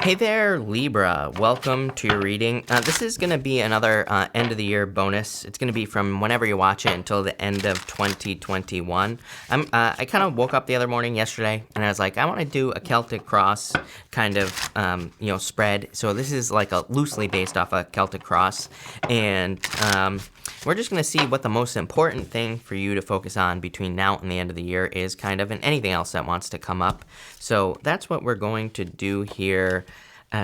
Hey there, Libra. Welcome to your reading. This is going to be another end of the year bonus. It's going to be from whenever you watch it until the end of 2021. I kind of woke up the other morning yesterday and I was like, I want to do a Celtic cross kind of, spread. So this is like a loosely based off a Celtic cross. And we're just going to see what the most important thing for you to focus on between now and the end of the year is kind of, and anything else that wants to come up. So that's what we're going to do here.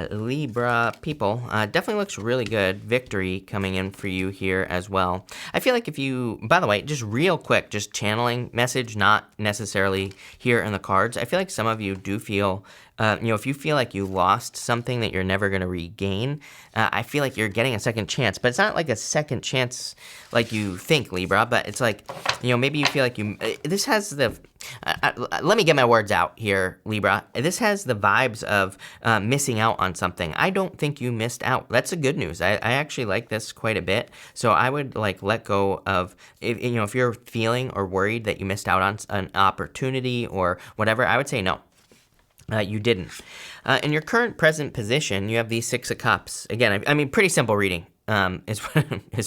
Libra people, definitely looks really good. Victory coming in for you here as well. I feel like if you, by the way, just real quick, just channeling message, not necessarily here in the cards. I feel like some of you do feel, if you feel like you lost something that you're never going to regain, I feel like you're getting a second chance. But it's not like a second chance like you think, Libra, but it's like, maybe you feel like this has the, let me get my words out here, Libra. This has the vibes of missing out on something. I don't think you missed out. That's the good news. I actually like this quite a bit. So I would let go of, if you're feeling or worried that you missed out on an opportunity or whatever, I would say no. You didn't. In your current present position, you have the Six of Cups. Again, I mean, pretty simple reading. Is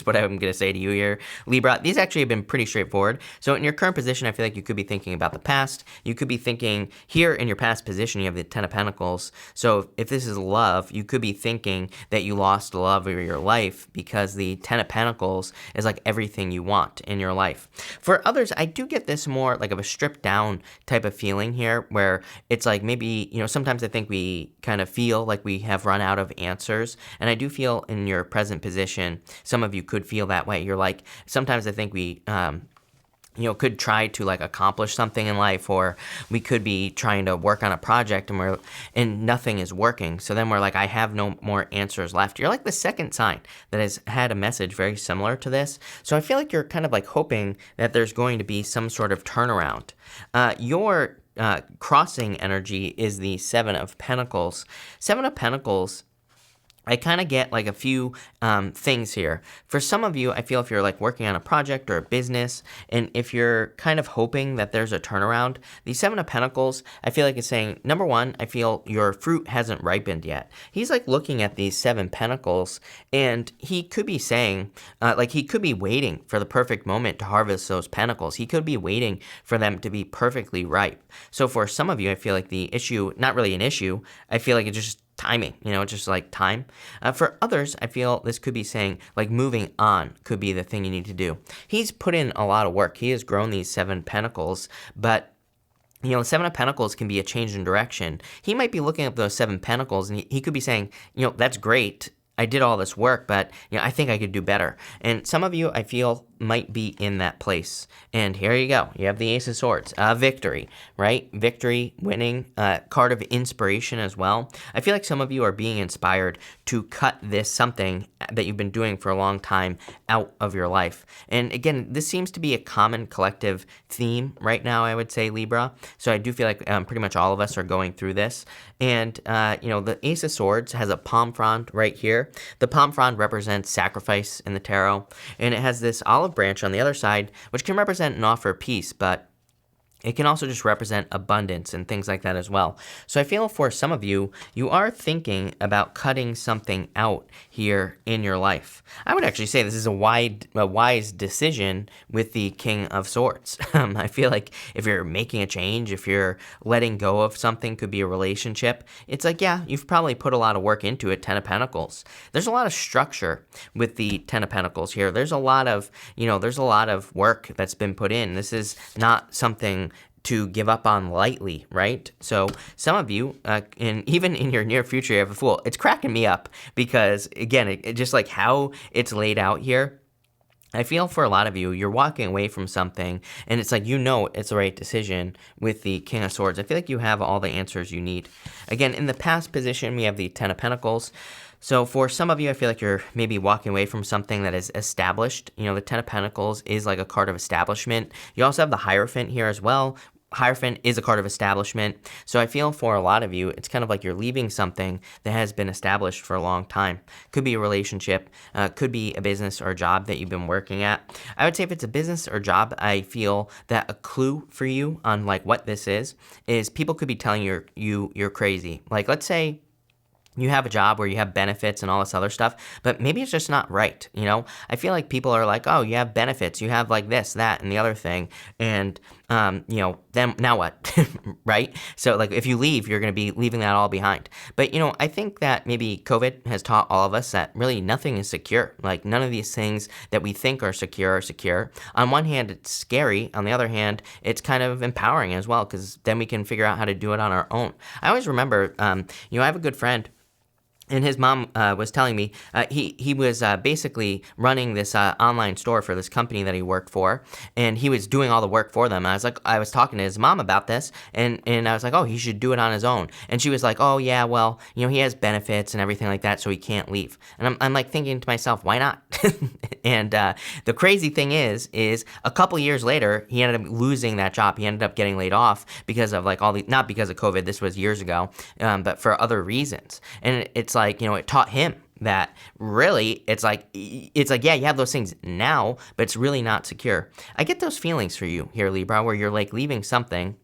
what I'm going to say to you here, Libra. These actually have been pretty straightforward. So in your current position, I feel like you could be thinking about the past. You could be thinking here in your past position, you have the Ten of Pentacles. So if this is love, you could be thinking that you lost the love of your life because the Ten of Pentacles is like everything you want in your life. For others, I do get this more like of a stripped down type of feeling here where it's like maybe, sometimes I think we kind of feel like we have run out of answers. And I do feel in your present position, some of you could feel that way. You're like, sometimes I think we, could try to accomplish something in life, or we could be trying to work on a project and nothing is working. So then we're like, I have no more answers left. You're like the second sign that has had a message very similar to this. So I feel like you're kind of hoping that there's going to be some sort of turnaround. Your crossing energy is the Seven of Pentacles. Seven of Pentacles, I kind of get a few things here. For some of you, I feel if you're working on a project or a business, and if you're kind of hoping that there's a turnaround, the Seven of Pentacles, I feel like it's saying, number one, I feel your fruit hasn't ripened yet. He's looking at these Seven Pentacles, and he could be saying, he could be waiting for the perfect moment to harvest those pentacles. He could be waiting for them to be perfectly ripe. So for some of you, I feel like the issue, not really an issue, I feel like it's just timing, just time. For others, I feel this could be saying moving on could be the thing you need to do. He's put in a lot of work. He has grown these Seven Pentacles, but Seven of Pentacles can be a change in direction. He might be looking at those Seven Pentacles and he could be saying, that's great. I did all this work, but I think I could do better. And some of you, I feel, might be in that place. And here you go. You have the Ace of Swords. Victory, right? Victory, winning, card of inspiration as well. I feel like some of you are being inspired to cut this something that you've been doing for a long time out of your life. And again, this seems to be a common collective theme right now, I would say, Libra. So I do feel like pretty much all of us are going through this. And, the Ace of Swords has a palm frond right here. The palm frond represents sacrifice in the tarot, and it has this olive branch on the other side, which can represent and offer peace, but it can also just represent abundance and things like that as well. So I feel for some of you, you are thinking about cutting something out here in your life. I would actually say this is a wise decision with the King of Swords. I feel like if you're making a change, if you're letting go of something, could be a relationship, it's you've probably put a lot of work into it. Ten of Pentacles. There's a lot of structure with the Ten of Pentacles here. There's a lot of, there's a lot of work that's been put in. This is not something to give up on lightly, right? So some of you, and even in your near future, you have a Fool. It's cracking me up because, again, it just how it's laid out here. I feel for a lot of you, you're walking away from something, and it's it's the right decision with the King of Swords. I feel like you have all the answers you need. Again, in the past position, we have the Ten of Pentacles. So for some of you, I feel like you're maybe walking away from something that is established. The Ten of Pentacles is like a card of establishment. You also have the Hierophant here as well. Hierophant is a card of establishment. So I feel for a lot of you, it's kind of like you're leaving something that has been established for a long time. Could be a relationship, could be a business or a job that you've been working at. I would say if it's a business or job, I feel that a clue for you on what this is people could be telling you're crazy. Let's say you have a job where you have benefits and all this other stuff, but maybe it's just not right. I feel like people are like, oh, you have benefits, you have like this, that, and the other thing, and then now what, right? So like if you leave, you're going to be leaving that all behind. But I think that maybe COVID has taught all of us that really nothing is secure. Like none of these things that we think are secure are secure. On one hand, it's scary. On the other hand, it's kind of empowering as well, because then we can figure out how to do it on our own. I always remember, I have a good friend. And his mom was telling me he was basically running this online store for this company that he worked for, and he was doing all the work for them. I was talking to his mom about this, and I was like, oh, he should do it on his own. And she was like, oh yeah, well, he has benefits and everything like that, so he can't leave. And I'm like thinking to myself, why not? And the crazy thing is a couple years later, he ended up losing that job. He ended up getting laid off because of like not because of COVID. This was years ago, but for other reasons. And it's like, it taught him that really it's like, yeah, you have those things now, but it's really not secure. I get those feelings for you here, Libra, where you're like leaving something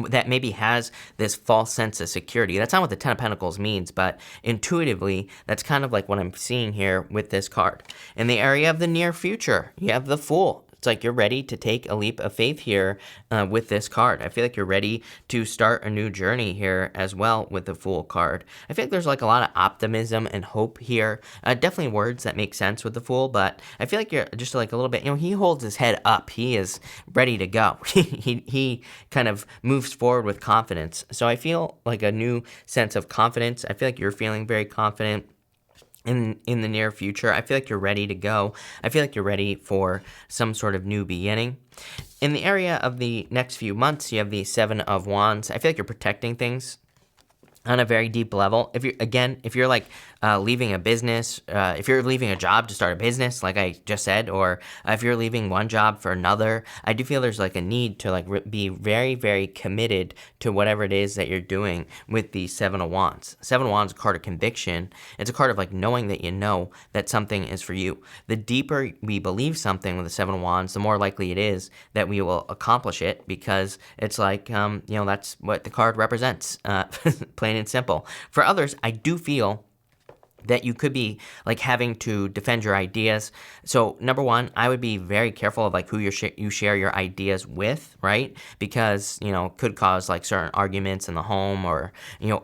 that maybe has this false sense of security. That's not what the Ten of Pentacles means, but intuitively, that's kind of like what I'm seeing here with this card. In the area of the near future, you have the Fool. It's like you're ready to take a leap of faith here with this card. I feel like you're ready to start a new journey here as well with the Fool card. I feel like there's like a lot of optimism and hope here. Definitely words that make sense with the Fool, but I feel like you're just like a little bit, he holds his head up. He is ready to go. he kind of moves forward with confidence. So I feel like a new sense of confidence. I feel like you're feeling very confident in the near future. I feel like you're ready to go. I feel like you're ready for some sort of new beginning. In the area of the next few months, you have the Seven of Wands. I feel like you're protecting things on a very deep level. If you're like leaving a business, if you're leaving a job to start a business, like I just said, or if you're leaving one job for another, I do feel there's like a need to like be very, very committed to whatever it is that you're doing with the Seven of Wands. Seven of Wands is a card of conviction. It's a card of like knowing that you know that something is for you. The deeper we believe something with the Seven of Wands, the more likely it is that we will accomplish it, because it's like, that's what the card represents, plain and simple. For others, I do feel that you could be like having to defend your ideas. So number one, I would be very careful of like who you share your ideas with, right? Because, could cause like certain arguments in the home or,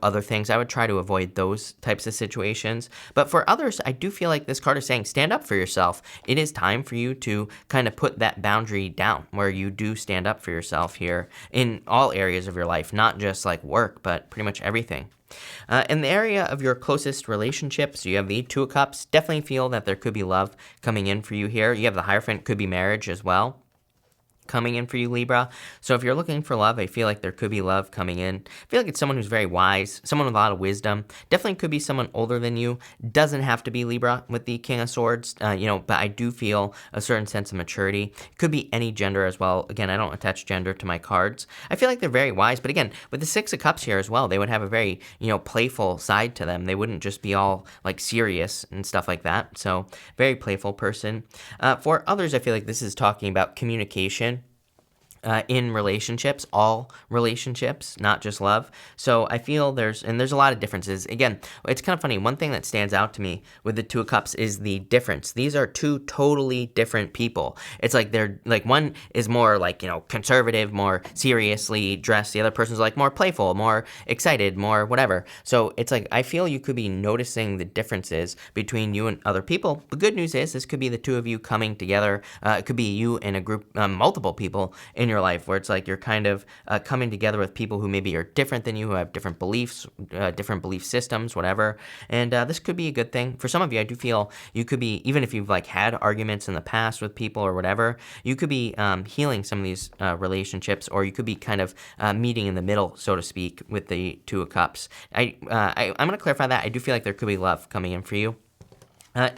other things. I would try to avoid those types of situations. But for others, I do feel like this card is saying, stand up for yourself. It is time for you to kind of put that boundary down where you do stand up for yourself here in all areas of your life, not just like work, but pretty much everything. In the area of your closest relationships, you have the Two of Cups. Definitely feel that there could be love coming in for you here. You have the Hierophant, could be marriage as well coming in for you, Libra. So if you're looking for love, I feel like there could be love coming in. I feel like it's someone who's very wise, someone with a lot of wisdom. Definitely could be someone older than you. Doesn't have to be Libra with the King of Swords, but I do feel a certain sense of maturity. Could be any gender as well. Again, I don't attach gender to my cards. I feel like they're very wise, but again, with the Six of Cups here as well, they would have a very, playful side to them. They wouldn't just be all like serious and stuff like that. So very playful person. For others, I feel like this is talking about communication. In relationships, all relationships, not just love. So I feel there's a lot of differences. Again, it's kind of funny. One thing that stands out to me with the Two of Cups is the difference. These are two totally different people. It's like they're like, one is more like, conservative, more seriously dressed. The other person's like more playful, more excited, more whatever. So it's like, I feel you could be noticing the differences between you and other people. The good news is this could be the two of you coming together. It could be you and a group, multiple people in your life, where it's like you're kind of coming together with people who maybe are different than you, who have different beliefs, different belief systems, whatever. And this could be a good thing. For some of you, I do feel you could be, even if you've like had arguments in the past with people or whatever, you could be healing some of these relationships, or you could be kind of meeting in the middle, so to speak, with the Two of Cups. I'm going to clarify that. I do feel like there could be love coming in for you.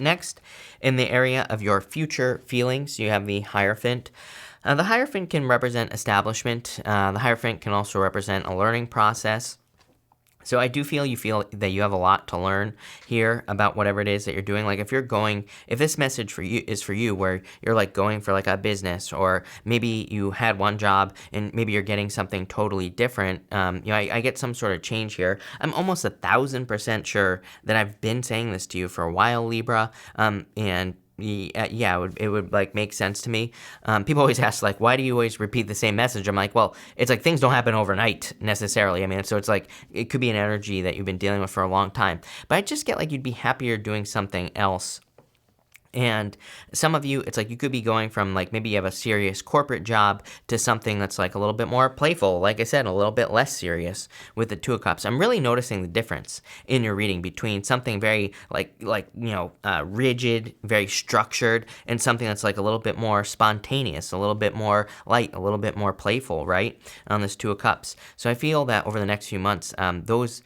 Next, in the area of your future feelings, you have the Hierophant. The Hierophant can represent establishment. The Hierophant can also represent a learning process. So I do feel that you have a lot to learn here about whatever it is that you're doing. Like if this message for you is for you, where you're like going for like a business, or maybe you had one job and maybe you're getting something totally different. I get some sort of change here. I'm almost 1,000% sure that I've been saying this to you for a while, Libra. And it would like make sense to me. People always ask like, why do you always repeat the same message? I'm like, well, it's like things don't happen overnight necessarily. I mean, so it's like it could be an energy that you've been dealing with for a long time. But I just get like you'd be happier doing something else. And some of you, it's like you could be going from like maybe you have a serious corporate job to something that's like a little bit more playful, like I said, a little bit less serious with the Two of Cups. I'm really noticing the difference in your reading between something very rigid, very structured, and something that's like a little bit more spontaneous, a little bit more light, a little bit more playful, right? On this Two of Cups. So I feel that over the next few months, those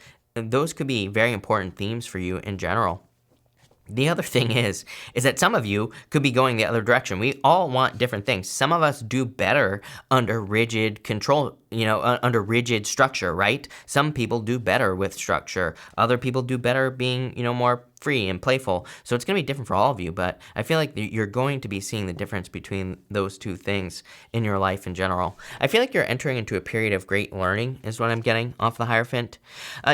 could be very important themes for you in general. The other thing is that some of you could be going the other direction. We all want different things. Some of us do better under rigid control, under rigid structure, right? Some people do better with structure. Other people do better being, more free and playful. So it's going to be different for all of you, but I feel like you're going to be seeing the difference between those two things in your life in general. I feel like you're entering into a period of great learning is what I'm getting off the Hierophant.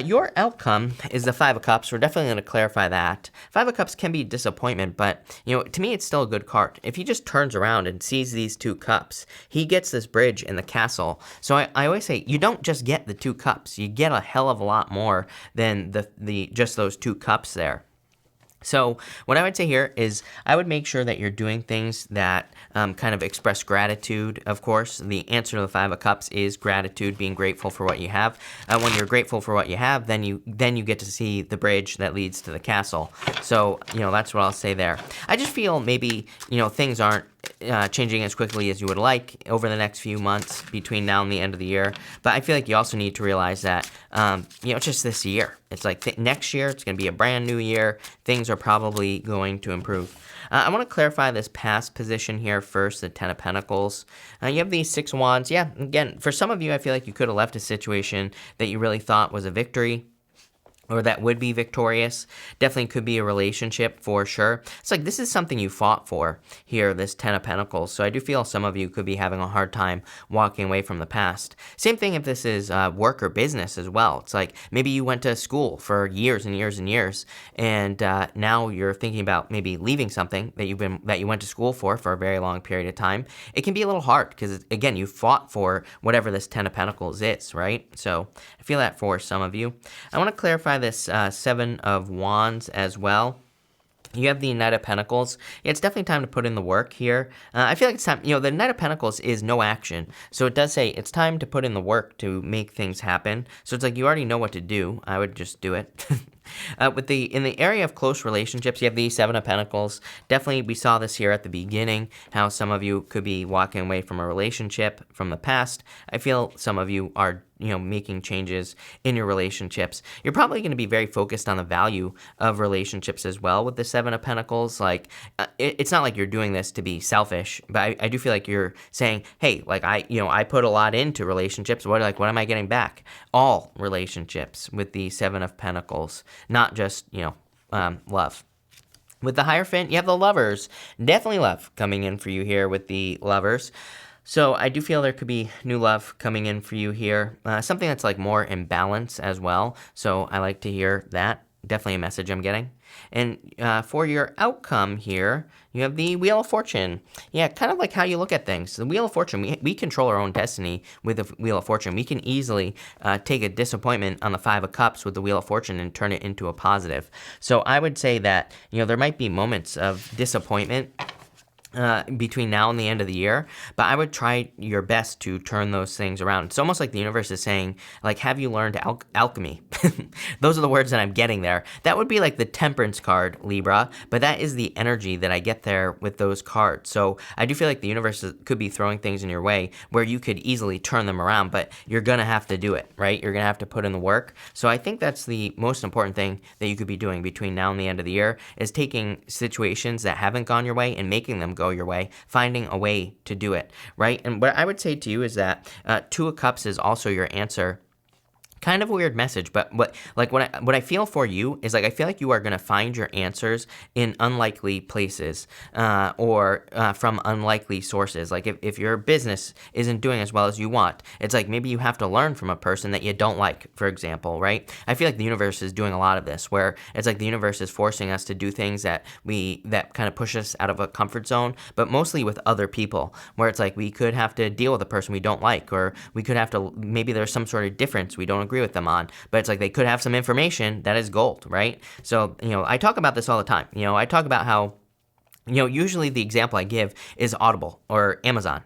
Your outcome is the Five of Cups. We're definitely going to clarify that. Five of Cups can be disappointment, but, to me, it's still a good card. If he just turns around and sees these two cups, he gets this bridge in the castle. So I always say, you don't just get the two cups. You get a hell of a lot more than the just those two cups there. So what I would say here is I would make sure that you're doing things that kind of express gratitude, of course. The answer to the Five of Cups is gratitude, being grateful for what you have. When you're grateful for what you have, then you get to see the bridge that leads to the castle. So, that's what I'll say there. I just feel maybe, things aren't changing as quickly as you would like over the next few months between now and the end of the year. But I feel like you also need to realize that, just this year. It's like next year, it's going to be a brand new year. Things are probably going to improve. I want to clarify this past position here first, the Ten of Pentacles. You have these Six of Wands. Yeah, again, for some of you, I feel like you could have left a situation that you really thought was a victory, or that would be victorious. Definitely could be a relationship for sure. It's like this is something you fought for here, this Ten of Pentacles. So I do feel some of you could be having a hard time walking away from the past. Same thing if this is work or business as well. It's like maybe you went to school for years and years and years, and now you're thinking about maybe leaving something that you went to school for a very long period of time. It can be a little hard because, again, you fought for whatever this Ten of Pentacles is, right? So I feel that for some of you. I want to clarify this Seven of Wands as well. You have the Knight of Pentacles. Yeah, it's definitely time to put in the work here. I feel like it's time, the Knight of Pentacles is no action. So it does say it's time to put in the work to make things happen. So it's like you already know what to do. I would just do it. In the area of close relationships, you have the Seven of Pentacles. Definitely, we saw this here at the beginning, how some of you could be walking away from a relationship from the past. I feel some of you are making changes in your relationships. You're probably going to be very focused on the value of relationships as well with the Seven of Pentacles. Like, it's not like you're doing this to be selfish, but I do feel like you're saying, hey, like I put a lot into relationships. What am I getting back? All relationships with the Seven of Pentacles, not just, love. With the Hierophant, you have the Lovers. Definitely love coming in for you here with the Lovers. So I do feel there could be new love coming in for you here. Something that's like more in balance as well. So I like to hear that. Definitely a message I'm getting. And for your outcome here, you have the Wheel of Fortune. Yeah, kind of like how you look at things. The Wheel of Fortune, we control our own destiny with the Wheel of Fortune. We can easily take a disappointment on the Five of Cups with the Wheel of Fortune and turn it into a positive. So I would say that, there might be moments of disappointment between now and the end of the year, but I would try your best to turn those things around. It's almost like the universe is saying, like, have you learned alchemy? Those are the words that I'm getting there. That would be like the Temperance card, Libra, but that is the energy that I get there with those cards. So I do feel like the universe could be throwing things in your way where you could easily turn them around, but you're going to have to do it, right? You're going to have to put in the work. So I think that's the most important thing that you could be doing between now and the end of the year is taking situations that haven't gone your way and making them go your way, finding a way to do it, right? And what I would say to you is that Two of Cups is also your answer kind of a weird message, but what I feel for you is like I feel like you are gonna find your answers in unlikely places, or from unlikely sources. Like if your business isn't doing as well as you want, it's like maybe you have to learn from a person that you don't like, for example, right? I feel like the universe is doing a lot of this, where it's like the universe is forcing us to do things that kind of push us out of a comfort zone, but mostly with other people, where it's like we could have to deal with a person we don't like, or we could have to, maybe there's some sort of difference we don't agree with them on, but it's like they could have some information that is gold, right? So, I talk about this all the time. I talk about how, usually the example I give is Audible or Amazon.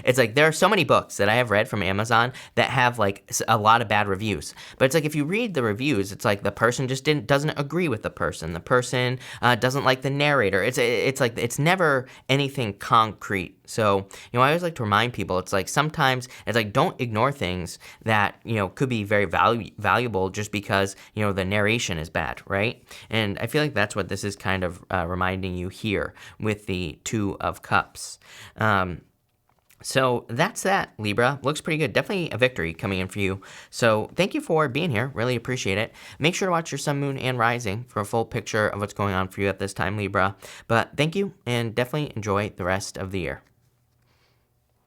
It's like there are so many books that I have read from Amazon that have like a lot of bad reviews. But it's like if you read the reviews, it's like the person just doesn't agree with the person. The person doesn't like the narrator. It's like it's never anything concrete. So, I always like to remind people, it's like sometimes it's like don't ignore things that, could be very valuable just because, the narration is bad, right? And I feel like that's what this is kind of reminding you here with the Two of Cups. So that's that, Libra. Looks pretty good. Definitely a victory coming in for you. So thank you for being here. Really appreciate it. Make sure to watch your sun, moon, and rising for a full picture of what's going on for you at this time, Libra. But thank you, and definitely enjoy the rest of the year.